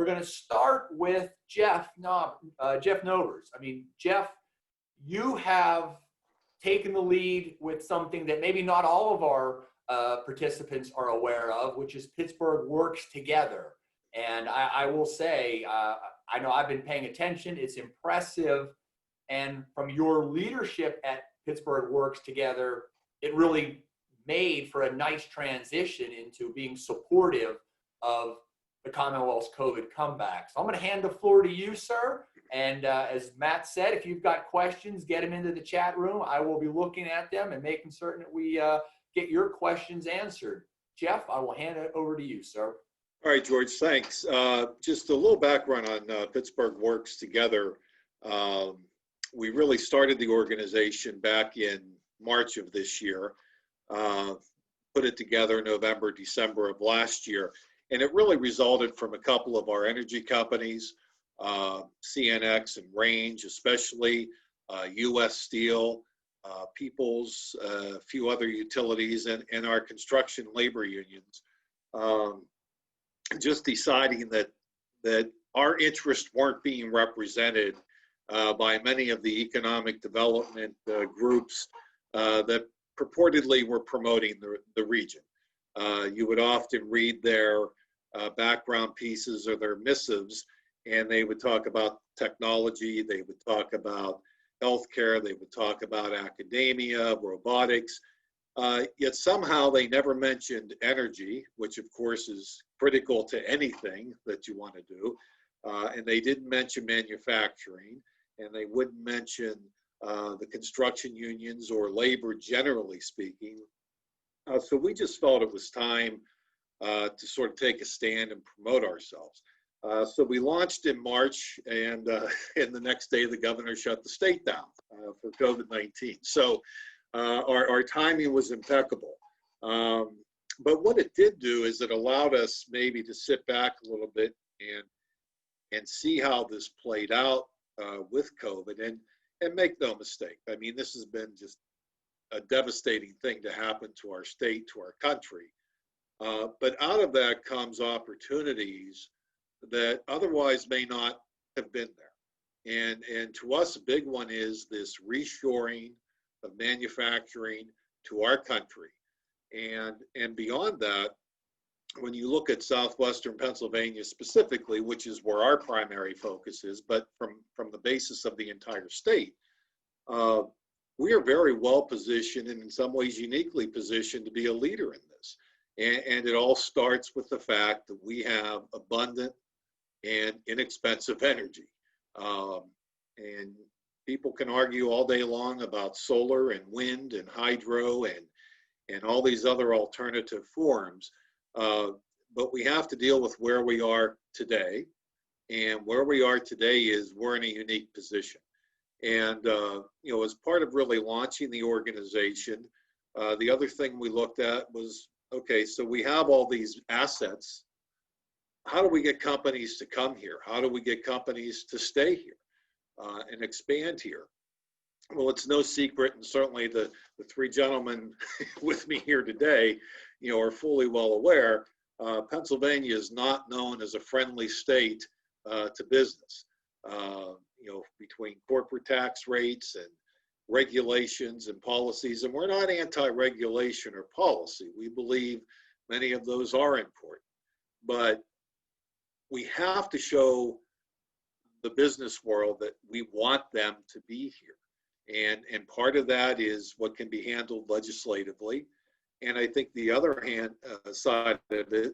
going to start with Jeff Nobers. I mean, Jeff, you have taken the lead with something that maybe not all of our participants are aware of, which is Pittsburgh Works Together. And I will say, I know I've been paying attention. It's impressive. And from your leadership at Pittsburgh Works Together, it really made for a nice transition into being supportive of the Commonwealth's COVID comeback. So I'm going to hand the floor to you, sir. And as Matt said, if you've got questions, get them into the chat room. I will be looking at them and making certain that we get your questions answered. Jeff, I will hand it over to you, sir. All right, George, thanks. Just a little background on Pittsburgh Works Together. We really started the organization back in March of this year, put it together November, December of last year. And it really resulted from a couple of our energy companies, CNX and Range, especially US Steel, Peoples, a few other utilities, and our construction labor unions. Just deciding that our interests weren't being represented by many of the economic development groups that purportedly were promoting the region. You would often read their background pieces or their missives, and they would talk about technology, they would talk about healthcare, they would talk about academia, robotics, yet somehow they never mentioned energy, which of course is critical to anything that you want to do, and they didn't mention manufacturing, and they wouldn't mention the construction unions or labor generally speaking. So we just felt it was time to sort of take a stand and promote ourselves. So we launched in March, and the next day the governor shut the state down for COVID-19. So our timing was impeccable. But what it did do is it allowed us maybe to sit back a little bit and see how this played out with COVID. And make no mistake, I mean, this has been just a devastating thing to happen to our state, to our country. But out of that comes opportunities that otherwise may not have been there. And to us, a big one is this reshoring of manufacturing to our country. And beyond that, when you look at southwestern Pennsylvania specifically, which is where our primary focus is, but from the basis of the entire state, we are very well positioned and in some ways uniquely positioned to be a leader in this. And it all starts with the fact that we have abundant and inexpensive energy. And people can argue all day long about solar and wind and hydro and all these other alternative forms. But we have to deal with where we are today. And where we are today is we're in a unique position. And, you know, as part of really launching the organization, the other thing we looked at was, okay, so we have all these assets. How do we get companies to come here? How do we get companies to stay here and expand here? Well, it's no secret, and certainly the three gentlemen with me here today, you know, are fully well aware, Pennsylvania is not known as a friendly state to business. You know, between corporate tax rates and regulations and policies, and we're not anti-regulation or policy. We believe many of those are important, but we have to show the business world that we want them to be here. And part of that is what can be handled legislatively. And I think the other side of it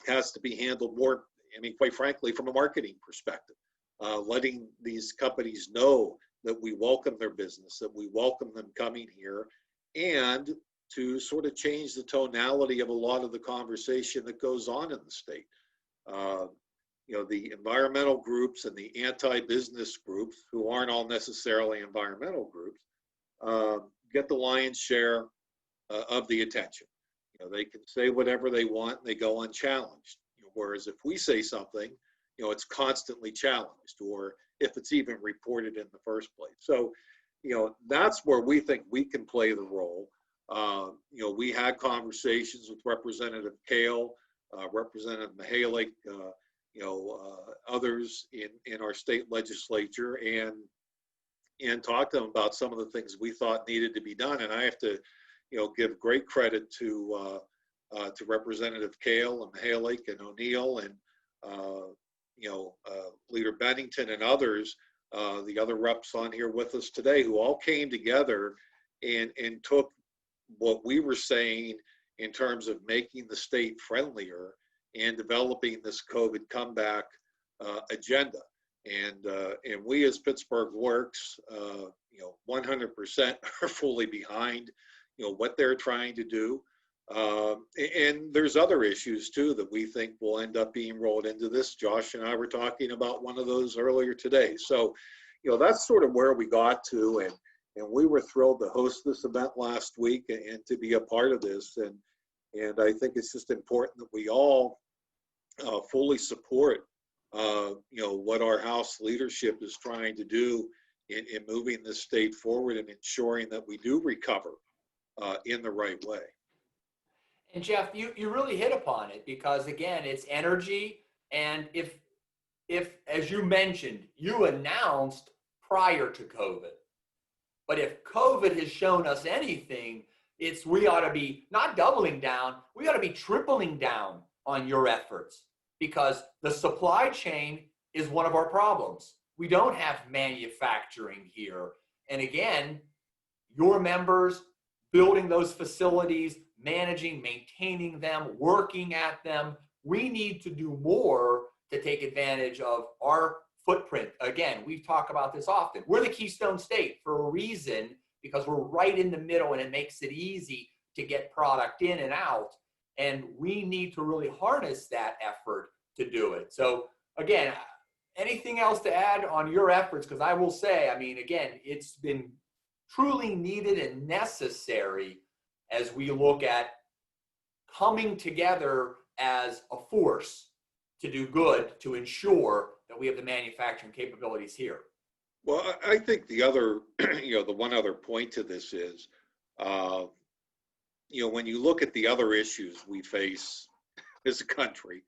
has to be handled more, I mean, quite frankly, from a marketing perspective, letting these companies know that we welcome their business, that we welcome them coming here, and to sort of change the tonality of a lot of the conversation that goes on in the state. You know, the environmental groups and the anti-business groups, who aren't all necessarily environmental groups, get the lion's share of the attention. You know, they can say whatever they want, and they go unchallenged. You know, whereas if we say something, you know, it's constantly challenged, or if it's even reported in the first place. So, you know, that's where we think we can play the role. You know, we had conversations with Representative Kale, Representative Mihalik, you others in our state legislature and talk to them about some of the things we thought needed to be done. And I have to, give great credit to Representative Kale and Halleck and O'Neill and Leader Bennington and others, the other reps on here with us today, who all came together and took what we were saying in terms of making the state friendlier and developing this COVID comeback agenda. And we as Pittsburgh Works, 100% are fully behind, what they're trying to do. And there's other issues too that we think will end up being rolled into this. Josh and I were talking about one of those earlier today. So, that's sort of where we got to, and we were thrilled to host this event last week and to be a part of this. And I think it's just important that we all fully support, what our House leadership is trying to do in moving this state forward and ensuring that we do recover in the right way. And Jeff, you really hit upon it, because again, it's energy. And if as you mentioned, you announced prior to COVID, but if COVID has shown us anything, it's we ought to be not doubling down, we ought to be tripling down on your efforts, because the supply chain is one of our problems. We don't have manufacturing here. And again, your members building those facilities, managing, maintaining them, working at them. We need to do more to take advantage of our footprint. Again, we've talked about this often. We're the Keystone State for a reason, because we're right in the middle and it makes it easy to get product in and out. And we need to really harness that effort to do it. So again, anything else to add on your efforts? Because I will say, again, it's been truly needed and necessary as we look at coming together as a force to do good, to ensure that we have the manufacturing capabilities here. Well, I think the other, the one other point to this is, when you look at the other issues we face as a country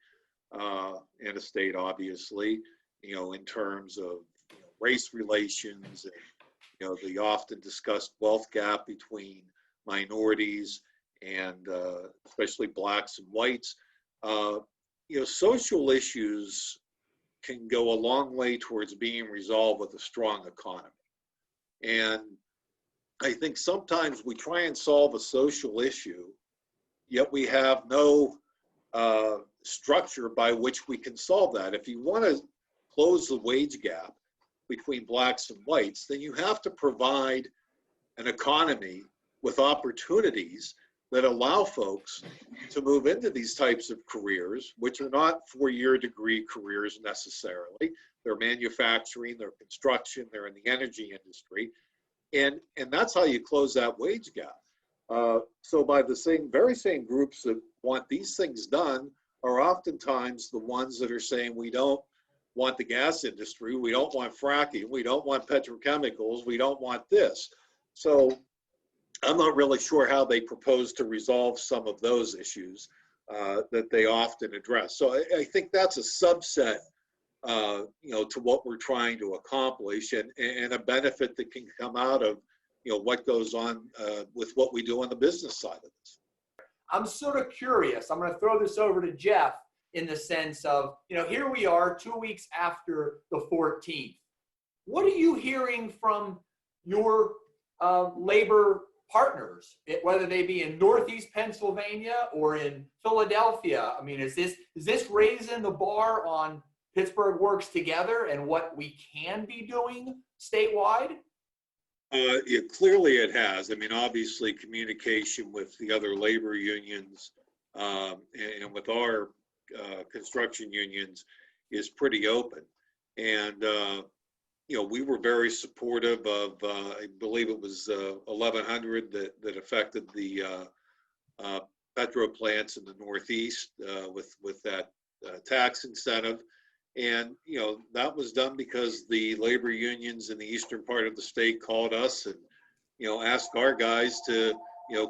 and a state, obviously, in terms of race relations and, the often discussed wealth gap between minorities and especially blacks and whites, social issues can go a long way towards being resolved with a strong economy. And I think sometimes we try and solve a social issue, yet we have no structure by which we can solve that. If you want to close the wage gap between blacks and whites, then you have to provide an economy with opportunities that allow folks to move into these types of careers, which are not four-year degree careers necessarily. They're manufacturing, they're construction, they're in the energy industry. And that's how you close that wage gap. So by the very same groups that want these things done are oftentimes the ones that are saying, we don't want the gas industry, we don't want fracking, we don't want petrochemicals, we don't want this. So I'm not really sure how they propose to resolve some of those issues that they often address. So I think that's a subset, to what we're trying to accomplish, and a benefit that can come out of, what goes on with what we do on the business side of this. I'm sort of curious. I'm going to throw this over to Jeff in the sense of, here we are 2 weeks after the 14th. What are you hearing from your labor partners, whether they be in Northeast Pennsylvania or in Philadelphia? Is this raising the bar on Pittsburgh Works Together and what we can be doing statewide? Clearly it has. Obviously communication with the other labor unions and with our construction unions is pretty open. And we were very supportive of, I believe it was 1,100 that affected the petro plants in the Northeast with that tax incentive. And, that was done because the labor unions in the eastern part of the state called us and, asked our guys to,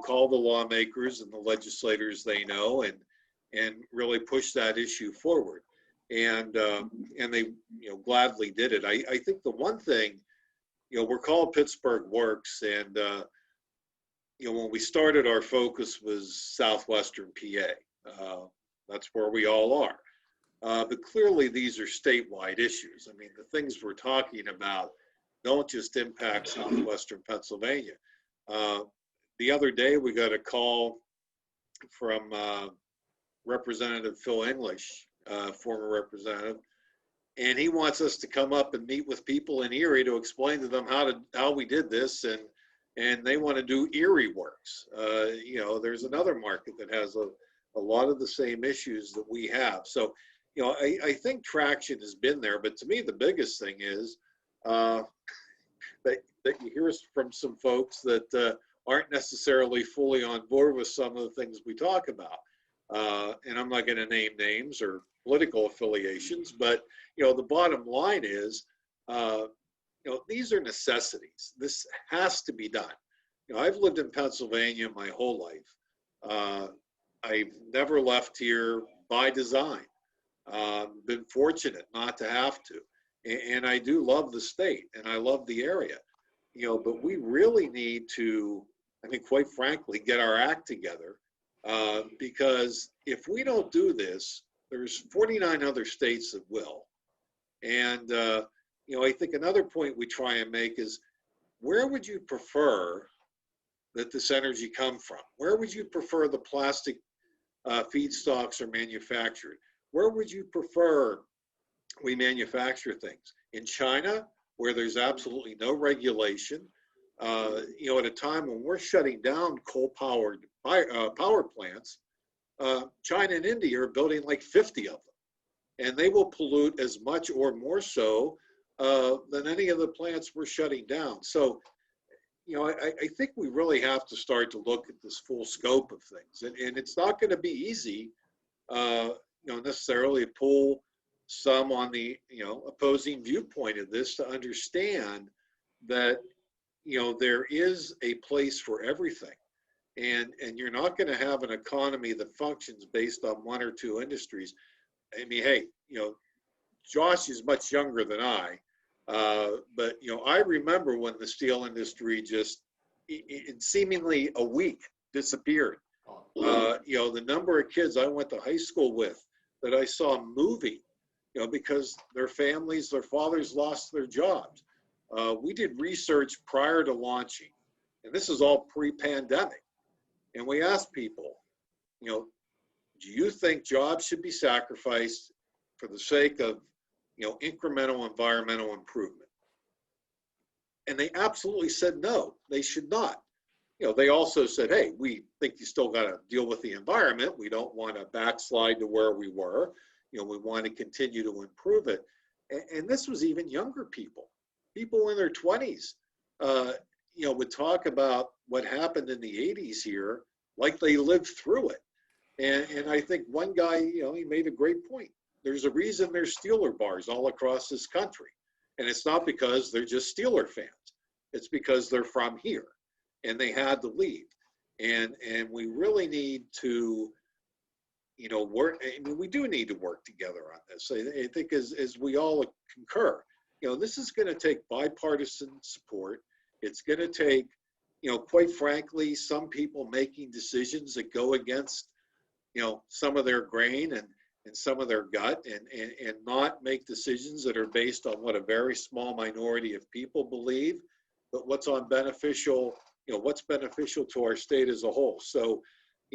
call the lawmakers and the legislators they know and really push that issue forward. and they gladly did it. I think the one thing, we're called Pittsburgh Works, and when we started, our focus was southwestern PA. That's where we all are. But clearly, these are statewide issues. I mean, the things we're talking about don't just impact southwestern Pennsylvania. The other day, we got a call from Representative Phil English, former representative, and he wants us to come up and meet with people in Erie to explain to them how we did this, and they want to do Erie Works. There's another market that has a lot of the same issues that we have. So, I think traction has been there, but to me, the biggest thing is that you hear from some folks that aren't necessarily fully on board with some of the things we talk about. And I'm not going to name names or political affiliations, but, the bottom line is, these are necessities. This has to be done. I've lived in Pennsylvania my whole life. I've never left here by design. Been fortunate not to have to. And I do love the state and I love the area, but we really need to, quite frankly, get our act together, because if we don't do this, there's 49 other states that will. And, I think another point we try and make is, where would you prefer that this energy come from? Where would you prefer the plastic feedstocks are manufactured? Where would you prefer we manufacture things? In China, where there's absolutely no regulation, at a time when we're shutting down coal-powered power plants, China and India are building like 50 of them, and they will pollute as much or more so than any of the plants we're shutting down. So, I think we really have to start to look at this full scope of things, and it's not going to be easy, necessarily pull some on the opposing viewpoint of this to understand that there is a place for everything, and you're not going to have an economy that functions based on one or two industries. I mean, hey, Josh is much younger than I, but I remember when the steel industry just in seemingly a week disappeared. The number of kids I went to high school with that I saw moving, because their families, their fathers lost their jobs. We did research prior to launching, and this is all pre-pandemic. And we asked people, do you think jobs should be sacrificed for the sake of, incremental environmental improvement? And they absolutely said no, they should not. They also said, hey, we think you still got to deal with the environment. We don't want to backslide to where we were. We want to continue to improve it. And this was even younger people in their 20s, would talk about what happened in the 80s here like they lived through it. And I think one guy, he made a great point. There's a reason there's Steeler bars all across this country. And it's not because they're just Steeler fans. It's because they're from here and they had to leave. And we really need to, work. I mean, we do need to work together on this. I think as we all concur, this is going to take bipartisan support. It's going to take, quite frankly, some people making decisions that go against, some of their grain and some of their gut, and not make decisions that are based on what a very small minority of people believe, but what's beneficial to our state as a whole. So,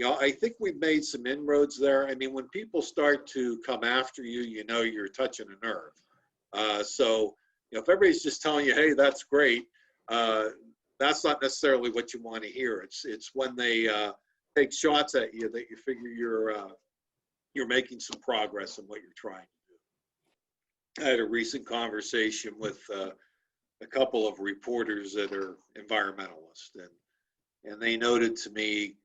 I think we've made some inroads there. I mean, when people start to come after you, you're touching a nerve. So, if everybody's just telling you, hey, that's great, that's not necessarily what you want to hear. It's when they take shots at you that you figure you're making some progress in what you're trying to do. I had a recent conversation with a couple of reporters that are environmentalists, and they noted to me,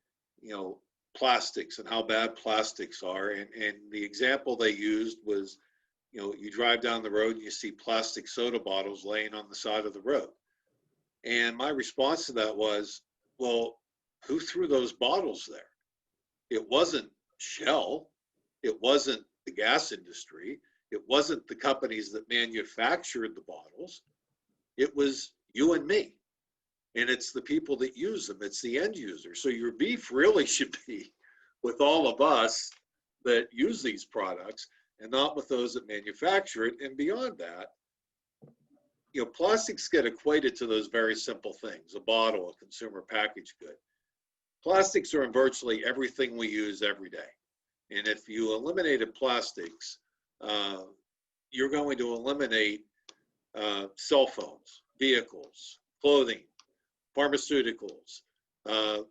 plastics and how bad plastics are. And the example they used was, you drive down the road and you see plastic soda bottles laying on the side of the road. And my response to that was, well, who threw those bottles there? It wasn't Shell. It wasn't the gas industry. It wasn't the companies that manufactured the bottles. It was you and me. And it's the people that use them. It's the end user. So your beef really should be with all of us that use these products and not with those that manufacture it. And beyond that, you know, plastics get equated to those very simple things, a bottle, a consumer packaged good. Plastics are in virtually everything we use every day. And if you eliminated plastics, you're going to eliminate cell phones, vehicles, clothing, pharmaceuticals,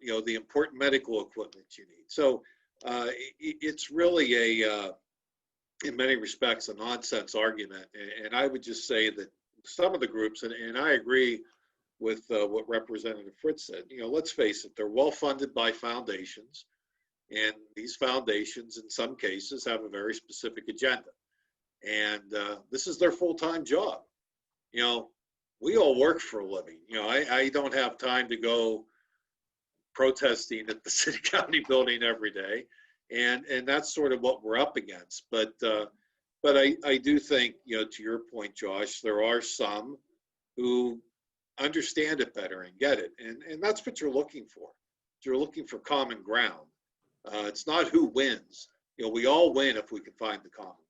you know, the important medical equipment you need. So it's really in many respects, a nonsense argument. And I would just say that some of the groups, and I agree with what Representative Fritz said, you know, let's face it, they're well funded by foundations. And these foundations, in some cases, have a very specific agenda. And this is their full-time job. You know, we all work for a living. You know, I don't have time to go protesting at the city county building every day. And that's sort of what we're up against. But I do think, you know, to your point, Josh, there are some who understand it better and get it. And that's what you're looking for. You're looking for common ground. It's not who wins. You know, we all win if we can find the common ground.